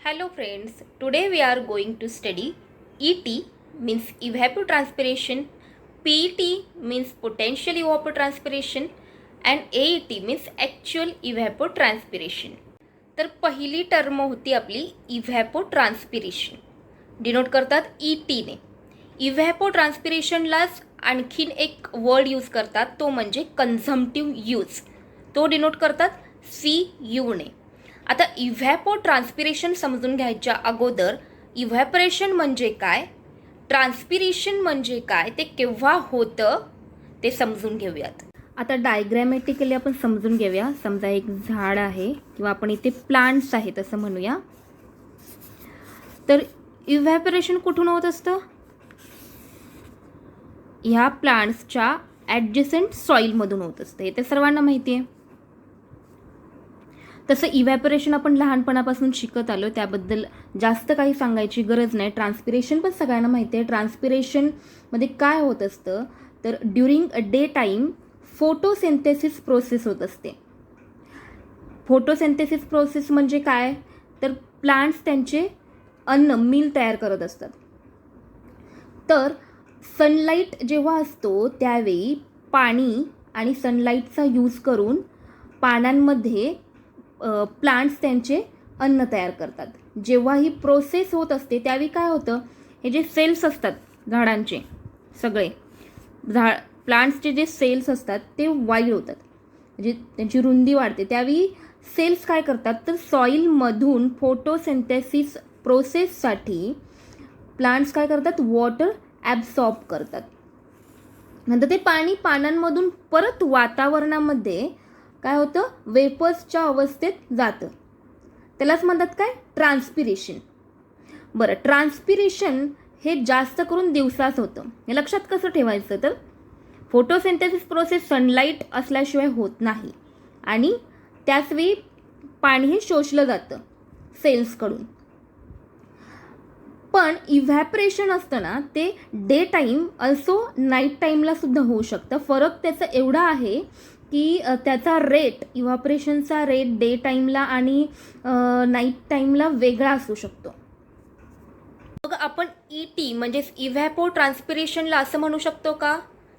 Hello friends, today we are going to study ET means evapotranspiration, PET means potential evapotranspiration and AET means actual evapotranspiration. तर पहिली term होती आपली इव्हॅपोट्रान्स्पिरेशन, denote करतात ETने. इव्हॅपोट्रान्स्पिरेशनलाच आणखीन एक word use करतात, तो म्हणजे कन्झम्प्टिव्ह यूज, तो डिनोट करतात CUने. आता इव्हॅपोट्रान्स्पिरेशन समजून घ्यायच्या अगोदर इव्हॅपरेशन म्हणजे काय, ट्रान्स्पिरेशन म्हणजे काय, ते केव्हा होतं ते समजून घेऊयात. आता डायग्रॅमॅटिकली आपण समजून घेऊया. समजा एक झाड आहे किंवा आपण इथे प्लांट्स आहेत असं म्हणूया. तर इव्हॅपरेशन कुठून होत असतं? ह्या प्लांट्सच्या ॲडजसंट सॉईलमधून होत असतं, हे तर सर्वांना माहिती आहे. तसं इव्हॅपरेशन आपण लहानपणापासून शिकत आलो, त्याबद्दल जास्त काही सांगायची गरज नाही. ट्रान्स्पिरेशन पण सगळ्यांना माहिती आहे. ट्रान्स्पिरेशनमध्ये काय होत असतं तर during a day time photosynthesis process होत असते. फोटोसिंथेसिस प्रोसेस म्हणजे काय तर प्लांट्स त्यांचे अन्न मील तयार करत असतात. तर सनलाईट जेव्हा असतो त्यावेळी पाणी आणि सनलाईटचा यूज करून पानांमध्ये प्लांट्स त्यांचे अन्न तयार करतात. जेव्हा ही प्रोसेस होत असते त्यावेळी काय होतं, हे जे सेल्स असतात झाडांचे सगळे प्लांट्सचे जे सेल्स असतात ते वाईड होतात, म्हणजे त्यांची रुंदी वाढते. त्यावेळी सेल्स काय करतात तर सॉईलमधून फोटोसिंथेसिस प्रोसेससाठी प्लांट्स काय करतात, वॉटर ॲब्सॉर्ब करतात. नंतर ते पाणी पानांमधून परत वातावरणामध्ये काय होतं, वेपर्सच्या अवस्थेत जातं. त्यालाच म्हणतात काय, ट्रान्स्पिरेशन. बरं, ट्रान्स्पिरेशन हे जास्त करून दिवसाच होतं. हे लक्षात कसं ठेवायचं तर फोटोसिंथेसिस प्रोसेस सनलाईट असल्याशिवाय होत नाही आणि त्याचवेळी पाणी हे शोषलं जातं सेल्सकडून. पण इव्हॅपरेशन असतं ना ते डे टाईम अल्सो नाईट टाईमला सुद्धा होऊ शकतं. फरक त्याचा एवढा आहे की त्याचा रेट, इव्हॅपरेशनचा रेट डे टाईमला आणि नाईट टाईमला वेगळा असू शकतो. मग आपण ET म्हणजेच इव्हॅपोट्रान्स्पिरेशनला असं म्हणू शकतो का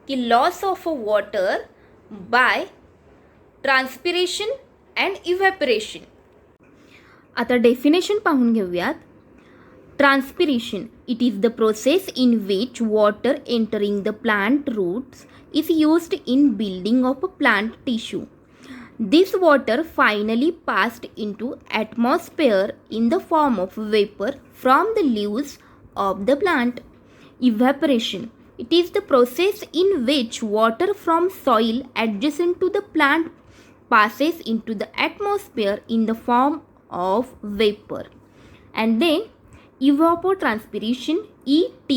की loss of water by transpiration and evaporation. आता डेफिनेशन पाहून घेऊयात. Transpiration, it is the process in which water entering the plant roots is used in building of a plant tissue. This water finally passed into atmosphere in the form of vapor from the leaves of the plant. Evaporation, it is the process in which water from soil adjacent to the plant passes into the atmosphere in the form of vapor. And then evapotranspiration, ET,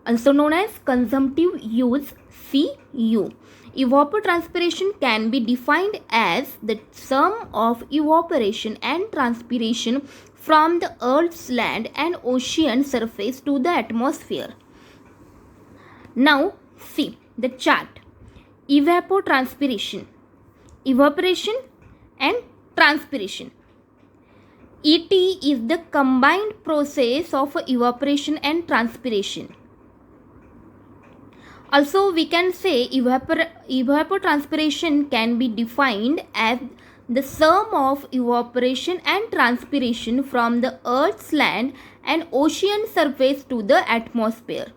also known as consumptive use, CU. Evapotranspiration can be defined as the sum of evaporation and transpiration from the earth's land and ocean surface to the atmosphere. Now see the chart. Evapotranspiration, evaporation and transpiration. ET is the combined process of evaporation and transpiration. Also, we can say evapotranspiration can be defined as the sum of evaporation and transpiration from the Earth's land and ocean surface to the atmosphere.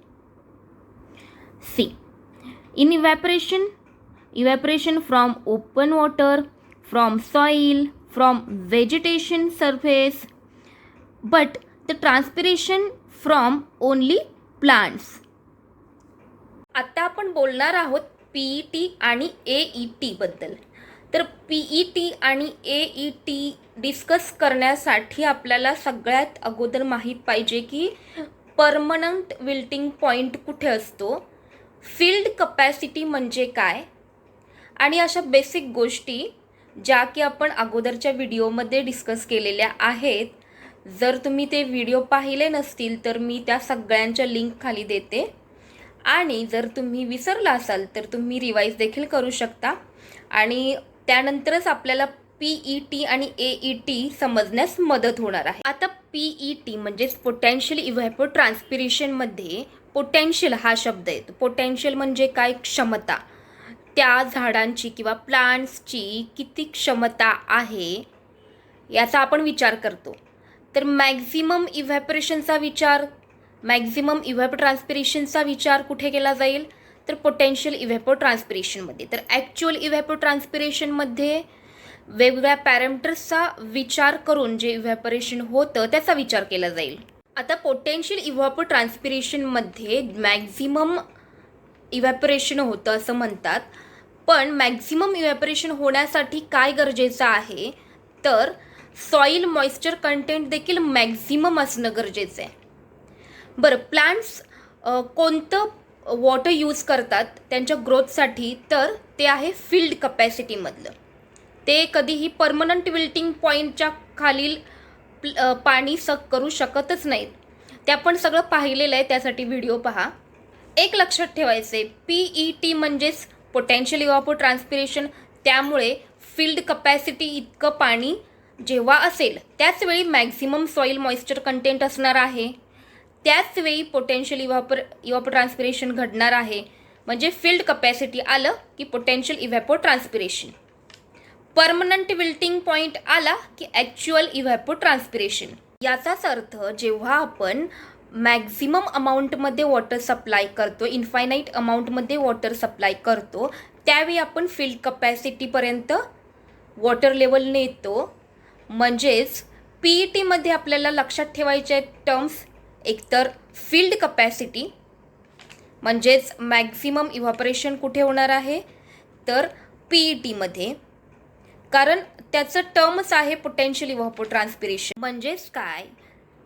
See, in evaporation from open water, from soil, from vegetation surface, but the transpiration from only plants. आता आपण बोलणार आहोत PET आणि AET बद्दल. तर PET आणि AET discuss करण्यासाठी आपल्याला सगळ्यात अगोदर माहीत पाहिजे की परमनंट विल्टिंग पॉईंट कुठे असतो, फील्ड कपॅसिटी म्हणजे काय, आणि अशा बेसिक गोष्टी ज्या की आपण अगोदरच्या व्हिडिओमध्ये डिस्कस केलेल्या आहेत. जर तुम्ही ते व्हिडिओ पाहिले नसतील तर मी त्या सगळ्यांच्या लिंक खाली देते, आणि जर तुम्ही विसरला असाल तर तुम्ही रिवाईज देखील करू शकता. आणि त्यानंतरच आपल्याला PET आणि AET समजण्यास मदत होणार आहे. आता PET म्हणजेच पोटेन्शियल इव्हॅपोट्रान्सपिरेशनमध्ये पोटेन्शियल हा शब्द येतो. पोटेन्शियल म्हणजे काय? क्षमता. त्या झाडांची किंवा प्लांट्सची किती क्षमता आहे याचा आपण विचार करतो. तर मॅक्झिमम इव्हॅपोट्रान्सपिरेशनचा विचार कुठे केला जाईल? तर पोटेन्शियल इव्हॅपोट्रान्सपिरेशनमध्ये. तर ॲक्च्युअल इव्हॅपोट्रान्सपिरेशनमध्ये वेगवेगळ्या पॅरामीटर्सचा विचार करून जे इव्हॅपोरेशन होतं त्याचा विचार केला जाईल. आता पोटेन्शियल इव्हॅपोट्रान्सपिरेशनमध्ये मॅक्झिमम इव्हॅपोरेशन होतं असं म्हणतात. पण मॅक्झिमम इव्हॅपोरेशन होण्यासाठी काय गरजेचं आहे? तर सॉईल मॉइश्चर कंटेंट देखील मॅक्झिमम असणं गरजेचं आहे. बरं, प्लांट्स कोणतं वॉटर यूज करतात त्यांच्या ग्रोथसाठी? तर ते आहे फील्ड कपॅसिटीमधलं. ते कधीही परमनंट विल्टिंग पॉईंटच्या खालील पाणी सक करू शकतच नाहीत. ते आपण सगळं पाहिलेलं आहे, त्यासाठी व्हिडिओ पहा. एक लक्षात ठेवायचं आहे, PET म्हणजेच पोटेन्शियल इव्हॅपोट्रान्सपिरेशन. त्यामुळे फील्ड कपॅसिटी इतकं पाणी जेव्हा असेल त्याचवेळी मॅक्झिमम सॉईल मॉइश्चर कंटेंट असणार आहे. त्याचवेळी पोटेन्शियल इव्हॅपोट्रान्सपिरेशन घडणार आहे. म्हणजे फील्ड कपॅसिटी आलं की पोटेन्शियल इव्हॅपोट्रान्सपिरेशन. परमनंट विल्टिंग पॉईंट आला की ॲक्च्युअल इव्हॅपोट्रान्सपिरेशन. याचाच अर्थ जेव्हा आपण मॅक्झिमम अमाऊंटमध्ये वॉटर सप्लाय करतो, इन्फायनाईट अमाऊंटमध्ये वॉटर सप्लाय करतो, त्यावेळी आपण फील्ड कपॅसिटीपर्यंत वॉटर लेवल नेतो. म्हणजेच PETमध्ये आपल्याला लक्षात ठेवायचे आहेत टर्म्स. एकतर फील्ड कपॅसिटी म्हणजेच मॅक्झिमम इव्हॅपोरेशन कुठे होणार आहे? तर PETमध्ये. कारण त्याचं टर्मच आहे पोटेन्शियल इव्हॅपोट्रान्सपिरेशन. म्हणजेच काय?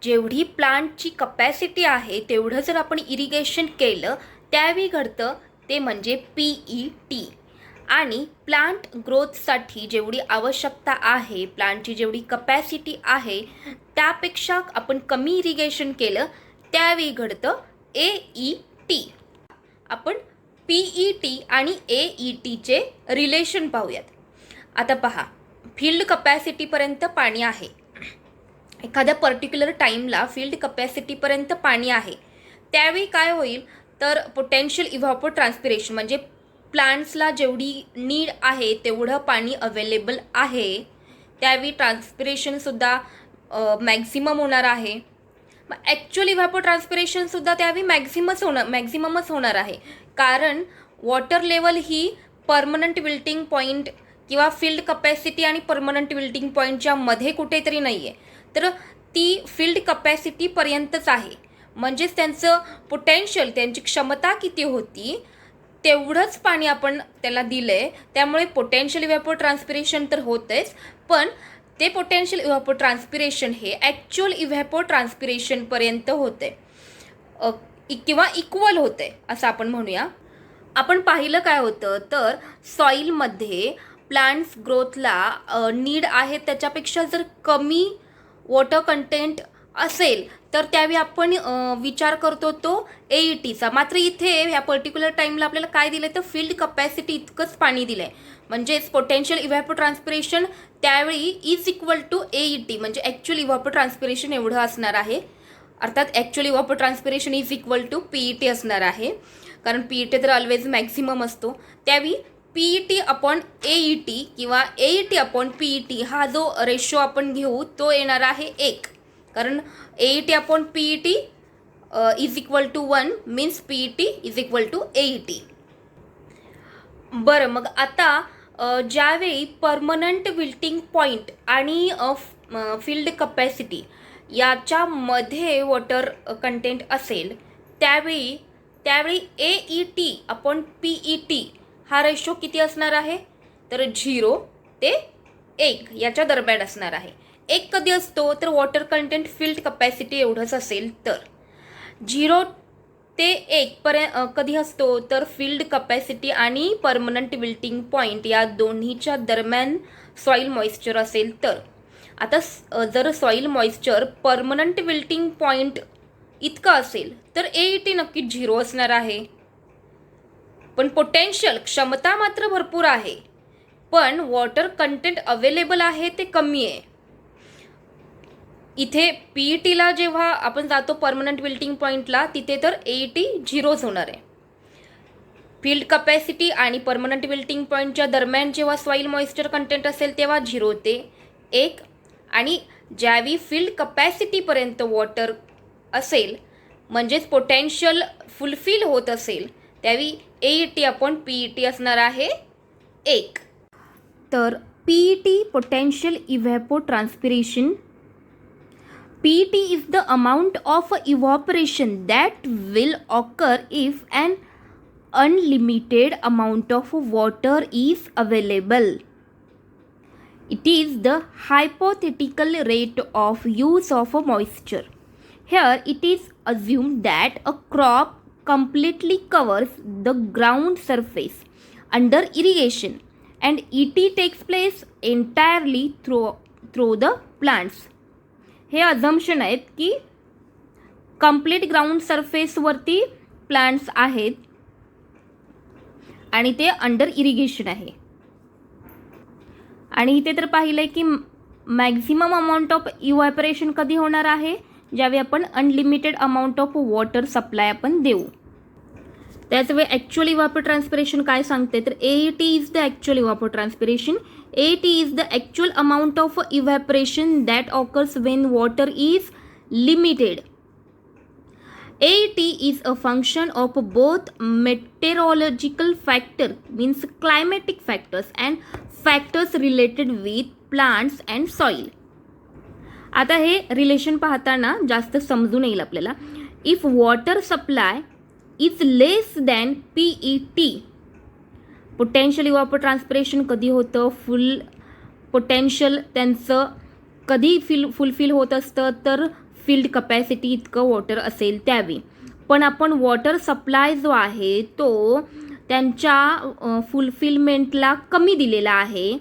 जेवढी प्लांटची कपॅसिटी आहे तेवढं जर आपण इरिगेशन केलं त्यावेळी घडतं ते म्हणजे PET. आणि प्लांट ग्रोथसाठी जेवढी आवश्यकता आहे, प्लांटची जेवढी कपॅसिटी आहे त्यापेक्षा आपण कमी इरिगेशन केलं त्यावेळी घडतं AET. आपण PET आणि AETचे रिलेशन पाहूयात. आता पहा, फील्ड कपॅसिटीपर्यंत पाणी आहे. एखाद्या पर्टिक्युलर टाईमला फील्ड कपॅसिटीपर्यंत पाणी आहे. त्यावेळी काय होईल? तर पोटेन्शियल इव्हॅपोट्रान्सपिरेशन म्हणजे प्लांट्सला जेवढी नीड आहे तेवढं पाणी अवेलेबल आहे, त्यावेळी ट्रान्सपिरेशनसुद्धा मॅक्झिमम होणार आहे. मग ॲक्च्युअल इव्हॅपोट्रान्सपिरेशनसुद्धा त्यावेळी मॅक्झिममच होणार आहे. कारण वॉटर लेवल ही परमनंट विल्टिंग पॉईंट किंवा फील्ड कपॅसिटी आणि परमनंट विल्टिंग पॉईंटच्या मध्ये कुठेतरी नाही आहे, तर ती फील्ड कपॅसिटीपर्यंतच आहे. म्हणजेच त्यांचं पोटेन्शियल, त्यांची क्षमता किती होती तेवढंच पाणी आपण त्याला दिलं आहे. त्यामुळे पोटेन्शियल इव्हॅपोट्रान्सपिरेशन तर होतेच, पण ते पोटेन्शियल इव्हॅपोट्रान्सपिरेशन हे ॲक्च्युअल इव्हॅपोट्रान्सपिरेशनपर्यंत होते किंवा इक्वल होते असं आपण म्हणूया. आपण पाहिलं काय होतं? तर सॉईलमध्ये प्लांट्स ग्रोथला नीड आहे त्याच्यापेक्षा जर कमी वॉटर कंटेंट असेल तर त्यावेळी आपण विचार करतो तो AETचा. मात्र इथे ह्या पर्टिक्युलर टाईमला आपल्याला काय दिलं आहे? तर फील्ड कपॅसिटी इतकंच पाणी दिलं आहे. म्हणजेच पोटेन्शियल इव्हॅपोट्रान्सपिरेशन त्यावेळी इज इक्वल टू AET म्हणजे ॲक्च्युअल इव्हॅपोट्रान्सपिरेशन एवढं असणार आहे. अर्थात actual evapotranspiration is equal to PET असणार आहे. कारण PET तर ऑलवेज मॅक्झिमम असतो. त्यावेळी PET अपॉन AET किंवा AET अपॉन PET हा जो रेशो आपण घेऊ तो येणार आहे 1. कारण AET upon PET is equal to 1 means PET is equal to AET. बरं, मग आता ज्यावेळी परमनंट विल्टिंग पॉईंट आणि फील्ड कपॅसिटी याच्यामध्ये वॉटर कंटेंट असेल त्यावेळी AET अपॉन PET हा रेशो किती असणार आहे? तर 0 ते 1 याच्या दरम्यान असणार आहे. 1 कधी असतो? तर वॉटर कंटेंट फील्ड कपॅसिटी एवढंच असेल तर. 0 ते 1 कधी असतो? तर फील्ड कपॅसिटी आणि परमनंट विल्टिंग पॉईंट या दोन्हीच्या दरम्यान सॉईल मॉइश्चर असेल तर. आता जर soil moisture permanent wilting point इतकं असेल तर AET नक्कीच 0 असणार आहे. पण पोटेन्शियल क्षमता मात्र भरपूर आहे. पण वॉटर कंटेंट अवेलेबल आहे ते कमी आहे. इथे PETला जेव्हा आपण जातो परमनंट विल्टिंग पॉईंटला, तिथे तर AET झिरोच होणार आहे. फील्ड कपॅसिटी आणि परमनंट विल्टिंग पॉईंटच्या दरम्यान जेव्हा सॉईल मॉइश्चर कंटेंट असेल तेव्हा 0 ते 1, आणि ज्यावेळी फील्ड कपॅसिटीपर्यंत वॉटर असेल म्हणजेच पोटेन्शियल फुलफिल होत असेल त्यावेळी AET अपॉन PET असणार आहे 1. तर PET potential evapotranspiration. PET is the amount of evaporation that will occur if an unlimited amount of water is available. It is the hypothetical rate of use of moisture. Here it is assumed that a crop completely covers the ground surface under irrigation and ET takes place entirely through the plants. हे assumption आहेत की complete ground सरफेसवरती plants आहेत आणि ते under irrigation आहे. आणि इथे तर पाहिलं आहे की मॅक्झिमम अमाऊंट ऑफ इव्हॅपोरेशन कधी होणार आहे, ज्यावेळी आपण unlimited amount of water supply आपण देऊ. त्याचवेळी ॲक्च्युअल इव्हॅपोट्रान्सपिरेशन काय सांगते, तर AET is the actual evapotranspiration. AET is the actual amount of evaporation that occurs when water is limited. AET is a function of both meteorological factor means climatic factors and factors related with plants and soil. आता हे relation पाहताना जास्त समजून येईल आपल्याला. If water supply is less than PET, potential evapotranspiration कधी होतं, फुल potential त्यांचं कधी फुलफिल होत असतं, तर फील्ड कपॅसिटी इतकं वॉटर असेल त्यावेळी. पण आपण वॉटर सप्लाय जो आहे तो त्यांच्या फुलफिलमेंटला कमी दिलेला आहे,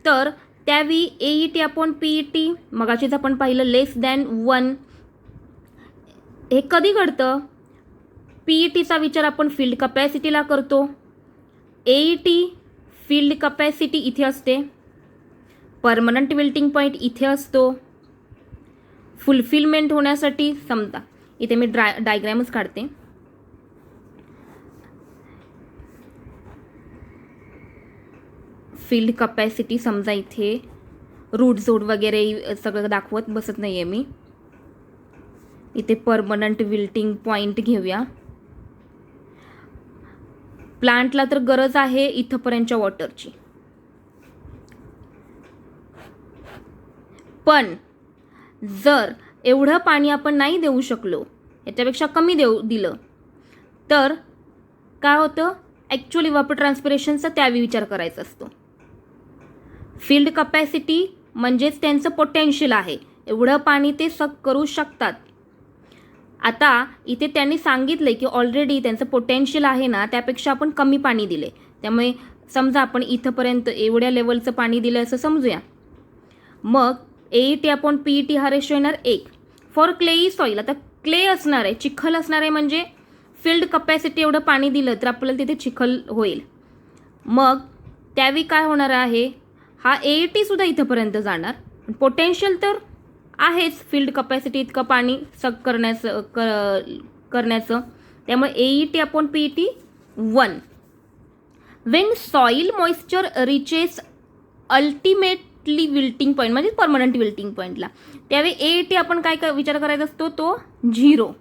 तर त्यावेळी AET अपॉन PET मगाशीच आपण पाहिलं लेस दॅन 1. हे कधी घडतं, PETचा विचार आपण फील्ड कपॅसिटीला करतो. AET फील्ड कपॅसिटी इथे असते, परमनंट विल्टिंग पॉईंट इथे असतो. फुलफिलमेंट होण्यासाठी समजा इथे मी डायग्रॅमच काढते. फील्ड कपॅसिटी समजा इथे रूट जोड वगैरे सगळं दाखवत बसत नाही आहे मी. इथे परमनंट विल्टिंग पॉईंट घेऊया. प्लांटला तर गरज आहे इथपर्यंतच्या वॉटरची, पण जर एवढं पाणी आपण नाही देऊ शकलो, याच्यापेक्षा कमी दिलं तर काय होतं, ॲक्च्युअल इव्हॅपोट्रान्सपिरेशनचा त्यावेळी विचार करायचा असतो. फील्ड कपॅसिटी म्हणजेच त्यांचं पोटेन्शियल आहे, एवढं पाणी ते करू शकतात. आता इथे त्यांनी सांगितलं की ऑलरेडी त्यांचं पोटेन्शियल आहे ना, त्यापेक्षा आपण कमी पाणी दिले, त्यामुळे समजा आपण इथंपर्यंत एवढ्या लेवलचं पाणी दिलं असं समजूया. मग AET अपॉन PET हा रेशो येणार 1. फॉर क्लेई सॉईल, आता क्ले असणार आहे, चिखल असणार आहे, म्हणजे फील्ड कपॅसिटी एवढं पाणी दिलं तर आपल्याला तिथे चिखल होईल. मग त्यावेळी काय होणार आहे, हा AET सुद्धा इथंपर्यंत जाणार, पोटेन्शियल तर आहेच फील्ड कपॅसिटी इतकं पाणी करण्याचं, त्यामुळे AET upon PET 1. When soil moisture reaches ultimately wilting point म्हणजे परमनंट विल्टिंग पॉईंटला, त्यावेळी AET आपण काय विचार करायचा असतो, तो 0.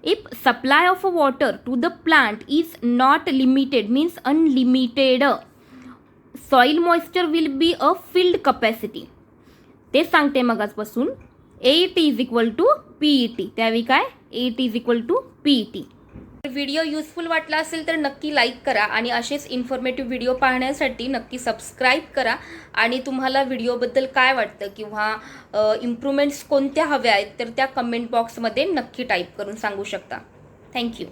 If supply of water to the plant is not limited means unlimited, soil moisture will be a field capacity. ते सांगते मग आजपासून AET is equal to PET, त्यावेळी काय AET is equal to PET. Video useful वाटला असेल तर नक्की लाईक करा आणि असेच इन्फॉर्मेटिव्ह व्हिडिओ पाहण्यासाठी नक्की सबस्क्राईब करा. आणि तुम्हाला व्हिडिओबद्दल काय वाटतं किंवा इम्प्रूव्हमेंट्स कोणत्या हव्या आहेत तर त्या कमेंट बॉक्समध्ये नक्की टाईप करून सांगू शकता. थँक्यू.